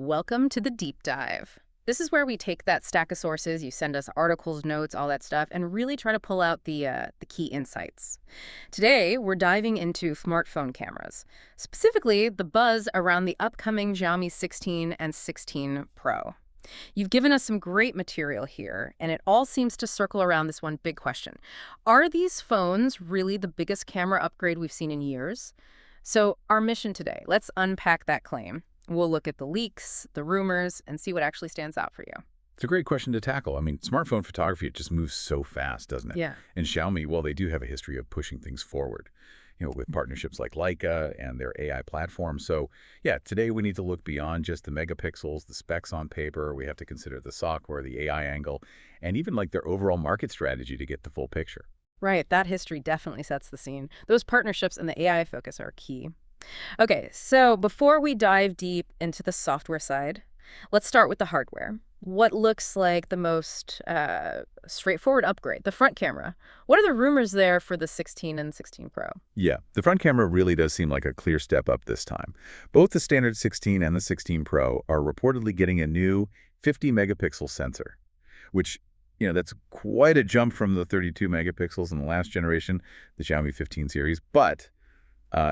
Welcome to the deep dive. This is where we take that stack of sources, you send us articles, notes, all that stuff, and really try to pull out the key insights. Today, we're diving into smartphone cameras, specifically the buzz around the upcoming Xiaomi 16 and 16 Pro. You've given us some great material here, and it all seems to circle around this one big question. Are these phones really the biggest camera upgrade we've seen in years? So our mission today, let's unpack that claim. We'll look at the leaks, the rumors, and see what actually stands out for you. It's a great question to tackle. I mean, smartphone photography, it just moves so fast, doesn't it? Yeah. And Xiaomi, well, they do have a history of pushing things forward, with partnerships like Leica and their AI platform. So, yeah, today we need to look beyond just the megapixels, the specs on paper. We have to consider the software, the AI angle, and even like their overall market strategy to get the full picture. Right, that history definitely sets the scene. Those partnerships and the AI focus are key. Okay, so before we dive deep into the software side, let's start with the hardware. What looks like the most straightforward upgrade? The front camera. What are the rumors there for the 16 and 16 Pro? Yeah, the front camera really does seem like a clear step up this time. Both the standard 16 and the 16 Pro are reportedly getting a new 50 megapixel sensor, which that's quite a jump from the 32 megapixels in the last generation, the Xiaomi 15 series. But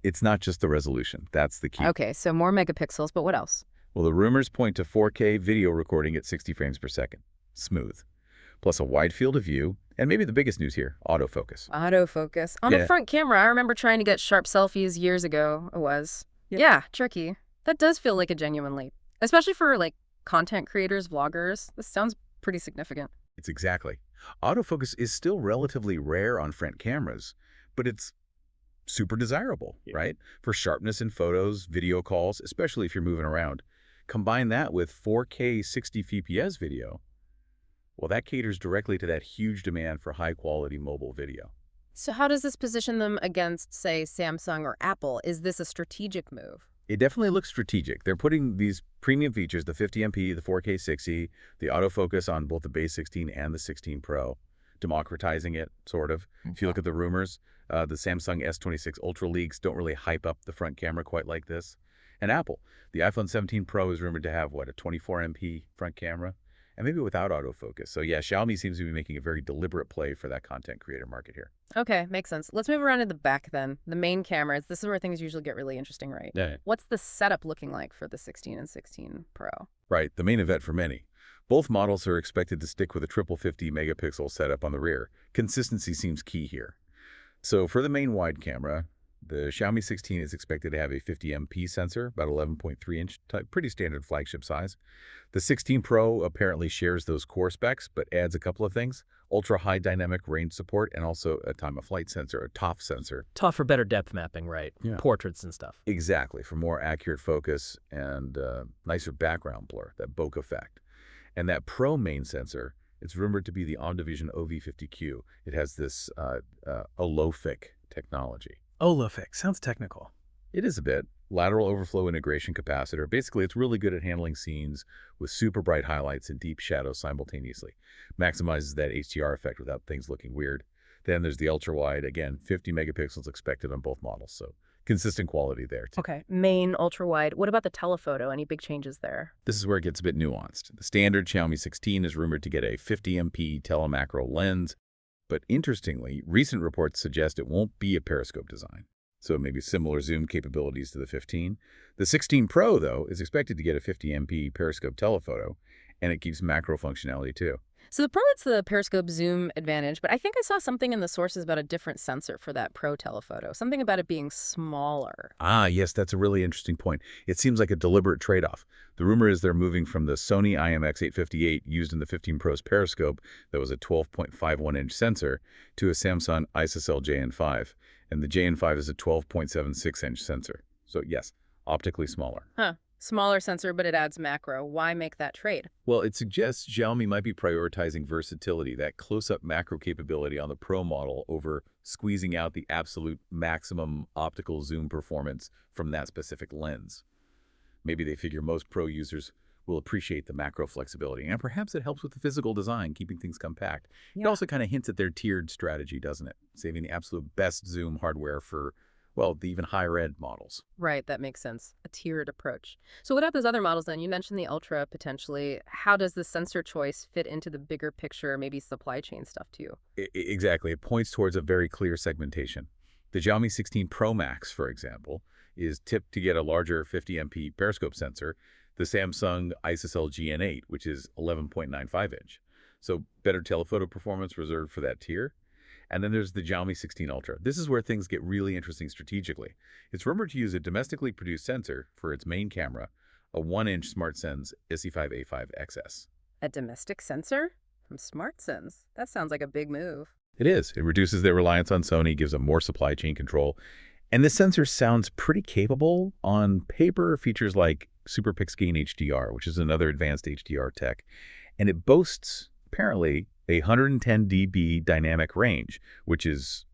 it's not just the resolution. That's the key. Okay, so more megapixels, but what else? Well, the rumors point to 4K video recording at 60 frames per second. Smooth. Plus a wide field of view, and maybe the biggest news here, autofocus. Autofocus. On the front camera, I remember trying to get sharp selfies years ago. Yeah, tricky. That does feel like a genuine leap, especially for content creators, vloggers. This sounds pretty significant. It's exactly. Autofocus is still relatively rare on front cameras, but it's super desirable, right? For sharpness in photos, video calls, especially if you're moving around. Combine that with 4K 60 fps video. Well, that caters directly to that huge demand for high-quality mobile video. So how does this position them against, say, Samsung or Apple? Is this a strategic move? It definitely looks strategic. They're putting these premium features, the 50MP, the 4K 60, the autofocus on both the base 16 and the 16 Pro, democratizing it, sort of. If you look at the rumors, the Samsung S26 Ultra leaks don't really hype up the front camera quite like this. And Apple, the iPhone 17 Pro is rumored to have, a 24MP front camera, and maybe without autofocus. So yeah, Xiaomi seems to be making a very deliberate play for that content creator market here. Okay, makes sense. Let's move around to the back then. The main cameras. This is where things usually get really interesting, right? Yeah. What's the setup looking like for the 16 and 16 Pro? Right, the main event for many. Both models are expected to stick with a triple 50 megapixel setup on the rear. Consistency seems key here. So for the main wide camera, the Xiaomi 16 is expected to have a 50MP sensor, about 11.3-inch, pretty standard flagship size. The 16 Pro apparently shares those core specs, but adds a couple of things: ultra-high dynamic range support and also a time-of-flight sensor, a TOF sensor. TOF for better depth mapping, right? Yeah. Portraits and stuff. Exactly, for more accurate focus and nicer background blur, that bokeh effect. And that Pro main sensor, it's rumored to be the OnDivision OV50Q. It has this Olofic technology. Olofic. Sounds technical. It is a bit. Lateral overflow integration capacitor. Basically, it's really good at handling scenes with super bright highlights and deep shadows simultaneously. Maximizes that HDR effect without things looking weird. Then there's the ultra-wide. Again, 50 megapixels expected on both models, so consistent quality there, too. Okay, main, ultra-wide. What about the telephoto? Any big changes there? This is where it gets a bit nuanced. The standard Xiaomi 16 is rumored to get a 50MP telemacro lens, but interestingly, recent reports suggest it won't be a periscope design. So maybe similar zoom capabilities to the 15. The 16 Pro, though, is expected to get a 50MP periscope telephoto, and it keeps macro functionality too. So the Pro gets the periscope zoom advantage, but I think I saw something in the sources about a different sensor for that Pro telephoto. Something about it being smaller. Ah, yes, that's a really interesting point. It seems like a deliberate trade-off. The rumor is they're moving from the Sony IMX858 used in the 15 Pro's periscope that was a 12.51-inch sensor to a Samsung ISOCELL JN5, and the JN5 is a 12.76-inch sensor. So yes, optically smaller. Huh. Smaller sensor, but it adds macro. Why make that trade? Well, it suggests Xiaomi might be prioritizing versatility, that close-up macro capability on the Pro model over squeezing out the absolute maximum optical zoom performance from that specific lens. Maybe they figure most Pro users will appreciate the macro flexibility, and perhaps it helps with the physical design, keeping things compact. Yeah. It also kind of hints at their tiered strategy, doesn't it? Saving the absolute best zoom hardware for, well, the even higher-end models. Right, that makes sense. A tiered approach. So what about those other models then? You mentioned the Ultra potentially. How does the sensor choice fit into the bigger picture, maybe supply chain stuff too? Exactly. It points towards a very clear segmentation. The Xiaomi 16 Pro Max, for example, is tipped to get a larger 50MP periscope sensor, the Samsung ISOCELL GN8, which is 11.95-inch. So better telephoto performance reserved for that tier. And then there's the Xiaomi 16 Ultra. This is where things get really interesting strategically. It's rumored to use a domestically produced sensor for its main camera, a 1-inch SmartSense SE5A5 XS. A domestic sensor from SmartSense. That sounds like a big move. It is. It reduces their reliance on Sony, gives them more supply chain control. And this sensor sounds pretty capable. On paper, features like Super Pixgain HDR, which is another advanced HDR tech. And it boasts, apparently, a 110 dB dynamic range, which is,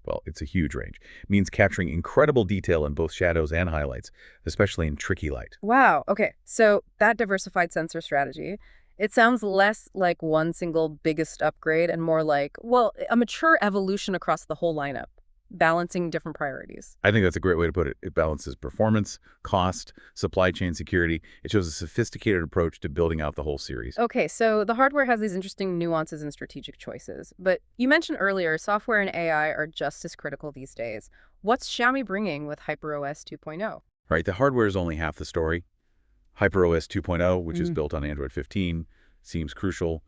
well, it's a huge range. It means capturing incredible detail in both shadows and highlights, especially in tricky light. Wow. Okay. So that diversified sensor strategy, it sounds less like one single biggest upgrade and more like, well, a mature evolution across the whole lineup, balancing different priorities. I think that's a great way to put it. It balances performance, cost, supply chain security. It shows a sophisticated approach to building out the whole series. Okay, so the hardware has these interesting nuances and strategic choices. But you mentioned earlier, software and AI are just as critical these days. What's Xiaomi bringing with HyperOS 2.0? Right, the hardware is only half the story. HyperOS 2.0, which is built on Android 15, seems crucial.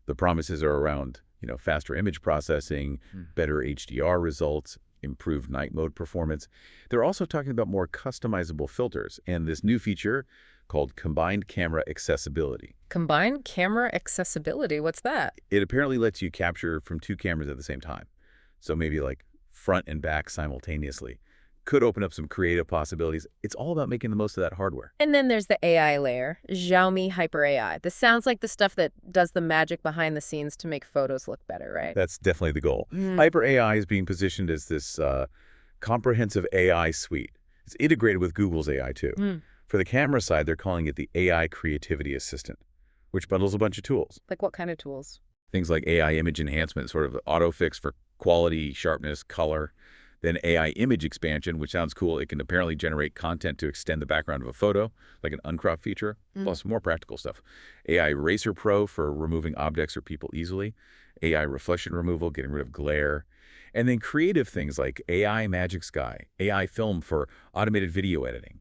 The promises are around, faster image processing, better HDR results, improved night mode performance. They're also talking about more customizable filters and this new feature called combined camera accessibility. Combined camera accessibility, what's that? It apparently lets you capture from 2 cameras at the same time. So maybe like front and back simultaneously. Could open up some creative possibilities. It's all about making the most of that hardware. And then there's the AI layer, Xiaomi Hyper AI. This sounds like the stuff that does the magic behind the scenes to make photos look better, right? That's definitely the goal. Hyper AI is being positioned as this comprehensive AI suite. It's integrated with Google's AI too. For the camera side, they're calling it the AI Creativity Assistant, which bundles a bunch of tools. Like what kind of tools? Things like AI image enhancement, sort of autofix for quality, sharpness, color. Then AI image expansion, which sounds cool. It can apparently generate content to extend the background of a photo, like an uncrop feature, plus more practical stuff. AI Eraser Pro for removing objects or people easily. AI reflection removal, getting rid of glare. And then creative things like AI Magic Sky, AI Film for automated video editing.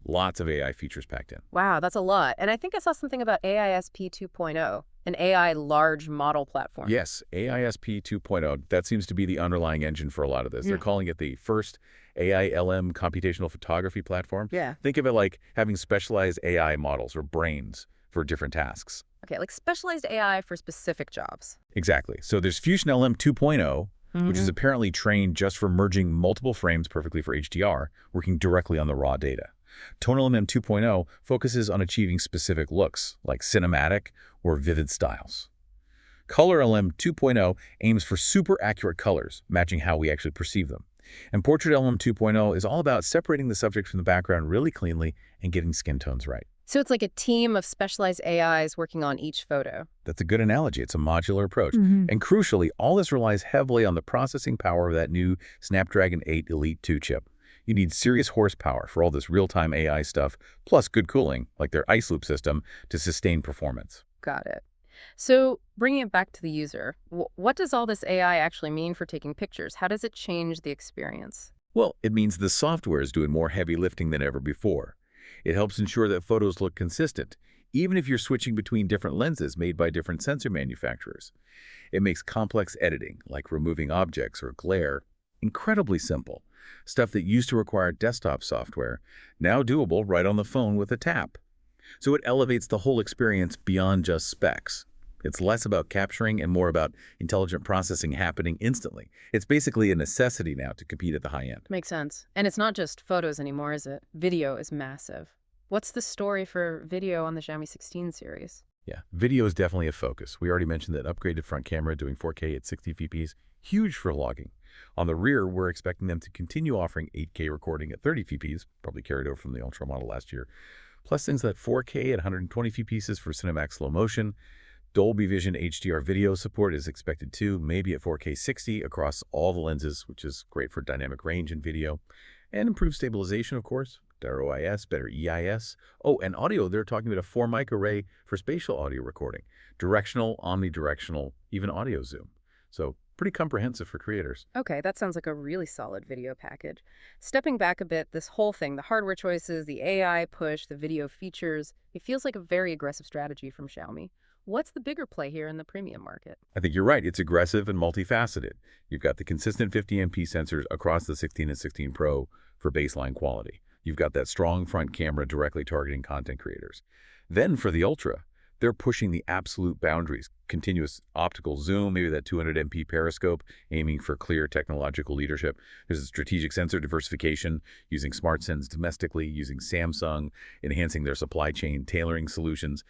Lots of AI features packed in. Wow, that's a lot. And I think I saw something about AISP 2.0, an AI large model platform. Yes, AISP 2.0. That seems to be the underlying engine for a lot of this. They're calling it the first AI-LM computational photography platform. Yeah. Think of it like having specialized AI models or brains for different tasks. Okay, like specialized AI for specific jobs. Exactly. So there's Fusion LM 2.0, which is apparently trained just for merging multiple frames perfectly for HDR, working directly on the raw data. Tonal MM 2.0 focuses on achieving specific looks, like cinematic or vivid styles. Color LM 2.0 aims for super accurate colors, matching how we actually perceive them. And Portrait LM 2.0 is all about separating the subject from the background really cleanly and getting skin tones right. So it's like a team of specialized AIs working on each photo. That's a good analogy. It's a modular approach. And crucially, all this relies heavily on the processing power of that new Snapdragon 8 Elite 2 chip. You need serious horsepower for all this real-time AI stuff, plus good cooling, like their ice loop system, to sustain performance. Got it. So bringing it back to the user, what does all this AI actually mean for taking pictures? How does it change the experience? Well, it means the software is doing more heavy lifting than ever before. It helps ensure that photos look consistent, even if you're switching between different lenses made by different sensor manufacturers. It makes complex editing, like removing objects or glare, incredibly simple. Stuff that used to require desktop software, now doable right on the phone with a tap. So it elevates the whole experience beyond just specs. It's less about capturing and more about intelligent processing happening instantly. It's basically a necessity now to compete at the high end. Makes sense. And it's not just photos anymore, is it? Video is massive. What's the story for video on the Xiaomi 16 series? Yeah, video is definitely a focus. We already mentioned that upgraded front camera doing 4K at 60 fps, huge for vlogging. On the rear, we're expecting them to continue offering 8K recording at 30 fps, probably carried over from the Ultra model last year, plus things like 4K at 120 fps for Cinemax slow motion, Dolby Vision HDR video support is expected too, maybe at 4K 60 across all the lenses, which is great for dynamic range in video. And improved stabilization, of course, better OIS, better EIS. Oh, and audio, they're talking about a 4-mic array for spatial audio recording. Directional, omnidirectional, even audio zoom. So pretty comprehensive for creators. Okay, that sounds like a really solid video package. Stepping back a bit, this whole thing, the hardware choices, the AI push, the video features, it feels like a very aggressive strategy from Xiaomi. What's the bigger play here in the premium market? I think you're right. It's aggressive and multifaceted. You've got the consistent 50MP sensors across the 16 and 16 Pro for baseline quality. You've got that strong front camera directly targeting content creators. Then for the Ultra, they're pushing the absolute boundaries. Continuous optical zoom, maybe that 200MP periscope, aiming for clear technological leadership. There's a strategic sensor diversification, using SmartSens domestically, using Samsung, enhancing their supply chain, tailoring solutions.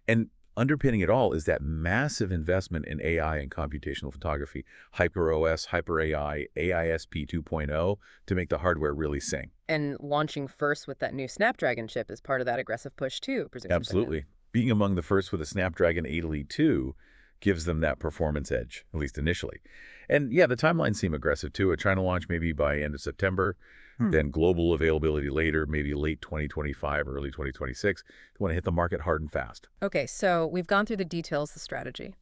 And underpinning it all is that massive investment in AI and computational photography, HyperOS, HyperAI, AISP 2.0, to make the hardware really sing. And launching first with that new Snapdragon chip is part of that aggressive push too, presumably. Absolutely. Being among the first with a Snapdragon 8 Elite 2 gives them that performance edge, at least initially. And yeah, the timelines seem aggressive too. A China launch maybe by end of September, then global availability later, maybe late 2025, early 2026. They want to hit the market hard and fast. Okay, so we've gone through the details, the strategy.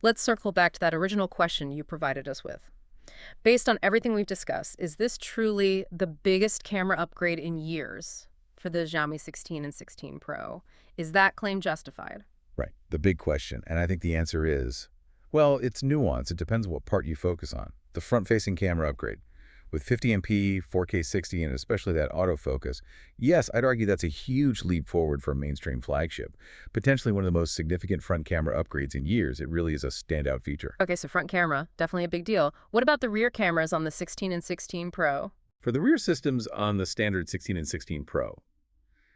Let's circle back to that original question you provided us with. Based on everything we've discussed, is this truly the biggest camera upgrade in years for the Xiaomi 16 and 16 Pro? Is that claim justified? Right. The big question. And I think the answer is, well, it's nuanced. It depends what part you focus on. The front-facing camera upgrade. With 50MP, 4K 60, and especially that autofocus, yes, I'd argue that's a huge leap forward for a mainstream flagship. Potentially one of the most significant front camera upgrades in years. It really is a standout feature. Okay, so front camera, definitely a big deal. What about the rear cameras on the 16 and 16 Pro? For the rear systems on the standard 16 and 16 Pro,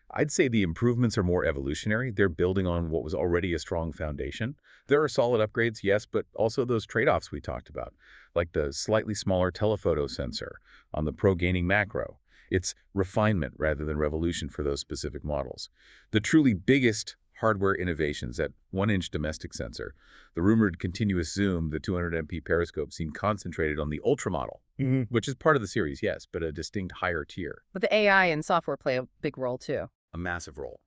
I'd say the improvements are more evolutionary. They're building on what was already a strong foundation. There are solid upgrades, yes, but also those trade-offs we talked about, like the slightly smaller telephoto sensor on the Pro Gaining Macro. It's refinement rather than revolution for those specific models. The truly biggest hardware innovations, that 1-inch domestic sensor, the rumored continuous zoom, the 200MP periscope, seem concentrated on the Ultra model, which is part of the series, yes, but a distinct higher tier. But the AI and software play a big role too. A massive role.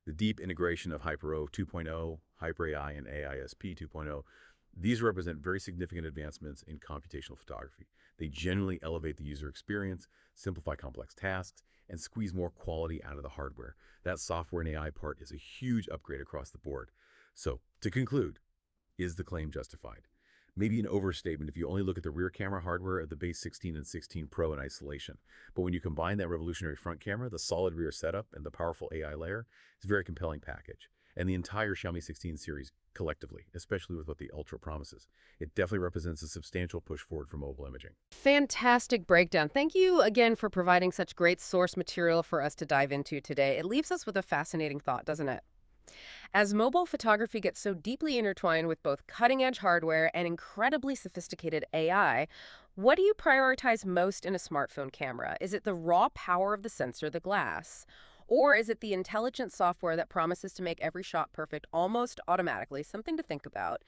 The deep integration of HyperOS 2.0, HyperAI, and AISP 2.0, these represent very significant advancements in computational photography. They genuinely elevate the user experience, simplify complex tasks, and squeeze more quality out of the hardware. That software and AI part is a huge upgrade across the board. So, to conclude, is the claim justified? Maybe an overstatement if you only look at the rear camera hardware of the base 16 and 16 Pro in isolation. But when you combine that revolutionary front camera, the solid rear setup, and the powerful AI layer, it's a very compelling package. And the entire Xiaomi 16 series collectively, especially with what the Ultra promises, it definitely represents a substantial push forward for mobile imaging. Fantastic breakdown. Thank you again for providing such great source material for us to dive into today. It leaves us with a fascinating thought, doesn't it? As mobile photography gets so deeply intertwined with both cutting-edge hardware and incredibly sophisticated AI, what do you prioritize most in a smartphone camera? Is it the raw power of the sensor, the glass? Or is it the intelligent software that promises to make every shot perfect almost automatically? Something to think about.